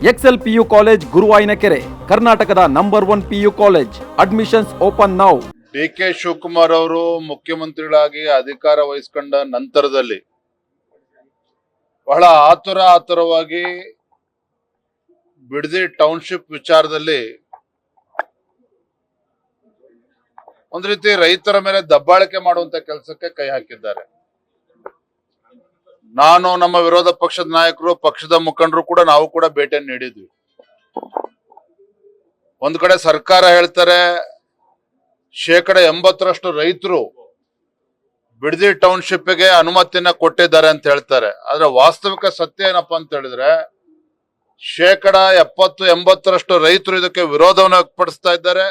Excel PU college Guruvayanakere, ಕರ್ನಾಟಕದ number 1 PU college. Admissions open now. DK. Shivakumar ಅವರು ಮುಖ್ಯಮಂತ್ರಿಗಳಾಗಿ ಅಧಿಕಾರ ವಹಿಸಿಕೊಂಡ ನಂತರದಲ್ಲಿ ಬಹಳ ಆತುರವಾಗಿ ಬಿಡದಿ ಟೌನ್ಶಿಪ್ ವಿಚಾರದಲ್ಲಿ ಒಂದು ರೀತಿ ರೈತರ ಮೇಲೆ ದಬ್ಬಾಳಿಕೆ ಮಾಡುವಂತ ಕೆಲಸಕ್ಕೆ ಕೈ ಹಾಕಿದ್ದಾರೆ. ನಾನು, ನಮ್ಮ ವಿರೋಧ ಪಕ್ಷದ ನಾಯಕರು, ಪಕ್ಷದ ಮುಖಂಡರು ಕೂಡ ನಾವು ಕೂಡ ಭೇಟಿಯನ್ನು ನೀಡಿದ್ವಿ. ಒಂದ್ ಕಡೆ ಸರ್ಕಾರ ಹೇಳ್ತಾರೆ 80% ರೈತರು ಬಿಡದಿ ಟೌನ್ಶಿಪ್ಗೆ ಅನುಮತಿಯನ್ನ ಕೊಟ್ಟಿದ್ದಾರೆ ಅಂತ ಹೇಳ್ತಾರೆ. ಆದ್ರೆ ವಾಸ್ತವಿಕ ಸತ್ಯ ಏನಪ್ಪಾ ಅಂತ ಹೇಳಿದ್ರೆ 70-80% ರೈತರು ಇದಕ್ಕೆ ವಿರೋಧವನ್ನು ವ್ಯಕ್ತಪಡಿಸ್ತಾ ಇದ್ದಾರೆ.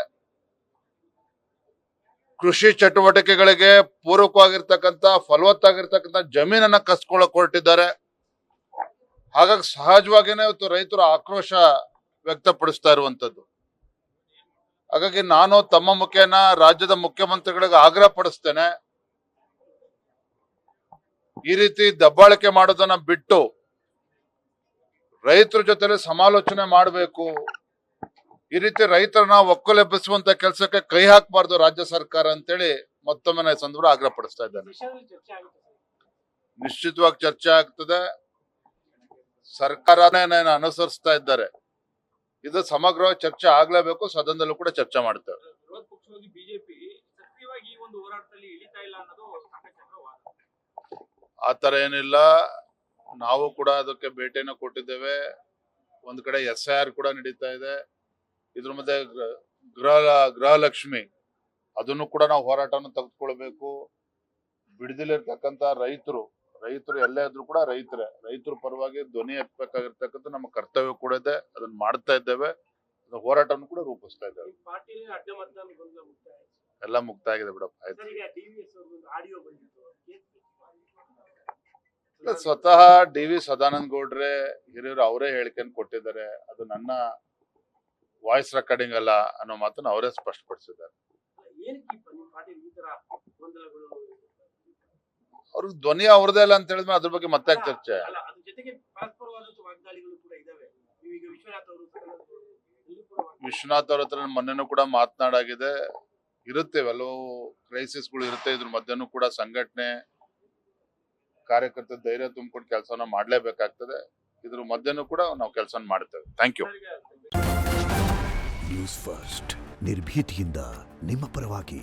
ಕೃಷಿ ಚಟುವಟಿಕೆಗಳಿಗೆ ಪೂರಕವಾಗಿರ್ತಕ್ಕಂಥ ಫಲವತ್ತಾಗಿರ್ತಕ್ಕಂಥ ಜಮೀನನ್ನ ಕಸ್ಕೊಳ್ಳಕ್ ಹೊರಟಿದ್ದಾರೆ. ಹಾಗಾಗಿ ಸಹಜವಾಗಿನೇ ಇವತ್ತು ರೈತರು ಆಕ್ರೋಶ ವ್ಯಕ್ತಪಡಿಸ್ತಾ ಇರುವಂತದ್ದು. ಹಾಗಾಗಿ ನಾನು ತಮ್ಮ ಮುಖೇನ ರಾಜ್ಯದ ಮುಖ್ಯಮಂತ್ರಿಗಳಿಗೆ ಆಗ್ರಹ ಪಡಿಸ್ತೇನೆ, ಈ ರೀತಿ ದಬ್ಬಾಳಿಕೆ ಮಾಡೋದನ್ನ ಬಿಟ್ಟು ರೈತರ ಜೊತೆ ಸಮಾಲೋಚನೆ ಮಾಡಬೇಕು. ಈ ರೀತಿ ರೈತರನ್ನ ಒಕ್ಕಲೆಬ್ಬಿಸುವಂತ ಕೆಲಸಕ್ಕೆ ಕೈ ಹಾಕಬಾರ್ದು ರಾಜ್ಯ ಸರ್ಕಾರ ಅಂತೇಳಿ ಮತ್ತೊಮ್ಮೆ ಸಂದರ್ಭ ಆಗ್ರಹ ಪಡಿಸ್ತಾ ಇದ್ದೇನೆ. ನಿಶ್ಚಿತವಾಗಿ ಚರ್ಚೆ ಆಗ್ತದೆ. ಸರ್ಕಾರನೇ ಅನುಸರಿಸ್ತಾ ಇದ್ದಾರೆ. ಇದು ಸಮಗ್ರವಾಗಿ ಚರ್ಚೆ ಆಗ್ಲೇಬೇಕು. ಸದನದಲ್ಲೂ ಕೂಡ ಚರ್ಚೆ ಮಾಡ್ತೇವೆ. ಆತರ ಏನಿಲ್ಲ. ನಾವು ಕೂಡ ಅದಕ್ಕೆ ಭೇಟಿಯನ್ನು ಕೊಟ್ಟಿದ್ದೇವೆ. ಒಂದ್ ಕಡೆ SIR ಕೂಡ ನಡೀತಾ ಇದೆ. ಇದ್ರ ಮಧ್ಯೆ ಗೃಹಲಕ್ಷ್ಮಿ ಅದನ್ನು ಕೂಡ ನಾವು ಹೋರಾಟವನ್ನು ತೆಗೆದುಕೊಳ್ಬೇಕು. ಬಿಡದಿಲಿರ್ತಕ್ಕಂಥ ರೈತರು ಎಲ್ಲೇ ಇದ್ರು ಕೂಡ ರೈತರ ಪರವಾಗಿ ಧ್ವನಿ ಎತ್ತಬೇಕಾಗಿರ್ತಕ್ಕಂಥ ನಮ್ಮ ಕರ್ತವ್ಯ ಕೂಡ ಇದೆ. ಅದನ್ನ ಮಾಡ್ತಾ ಇದ್ದೇವೆ. ಹೋರಾಟವನ್ನು ಕೂಡ ರೂಪಿಸ್ತಾ ಇದ್ದೇವೆ. ಎಲ್ಲ ಮುಕ್ತ ಆಗಿದೆ ಬಿಡಪ್ಪ. ಆಯ್ತು. ಸ್ವತಃ DV ಸದಾನಂದ ಗೌಡ್ರೆ ಹಿರಿಯರು ಅವರೇ ಹೇಳಿಕೆಯನ್ನು ಕೊಟ್ಟಿದ್ದಾರೆ. ಅದು ನನ್ನ ವಾಯ್ಸ್ ರೆಕಾರ್ಡಿಂಗ್ ಅಲ್ಲ ಅನ್ನೋ ಮಾತನ್ನು ಅವರೇ ಸ್ಪಷ್ಟಪಡಿಸಿದ್ದಾರೆ. ಅವ್ರಿಗೆ ಧ್ವನಿ ಅವ್ರದೇ ಅಲ್ಲ ಅಂತ ಹೇಳಿದ್ಮೇಲೆ ಅದ್ರ ಬಗ್ಗೆ ಮತ್ತೆ ಚರ್ಚೆ. ವಿಶ್ವನಾಥ್ ಅವ್ರ ಹತ್ರ ಮೊನ್ನೆನೂ ಕೂಡ ಮಾತನಾಡಾಗಿದೆ. ಇರುತ್ತೆ, ಕೆಲವು ಕ್ರೈಸಿಸ್ಗಳು ಇರುತ್ತೆ. ಇದ್ರ ಮಧ್ಯನೂ ಕೂಡ ಸಂಘಟನೆ ಕಾರ್ಯಕರ್ತರ ಧೈರ್ಯ ತುಂಬಿಕೊಂಡು ಕೆಲಸವನ್ನ ಮಾಡ್ಲೇಬೇಕಾಗ್ತದೆ. ಇದ್ರ ಮಧ್ಯನೂ ಕೂಡ ನಾವು ಕೆಲಸ ಮಾಡ್ತೇವೆ. Thank you. ನ್ಯೂಸ್ ಫಸ್ಟ್, ನಿರ್ಭೀತಿಯಿಂದ ನಿಮ್ಮ ಪರವಾಗಿ.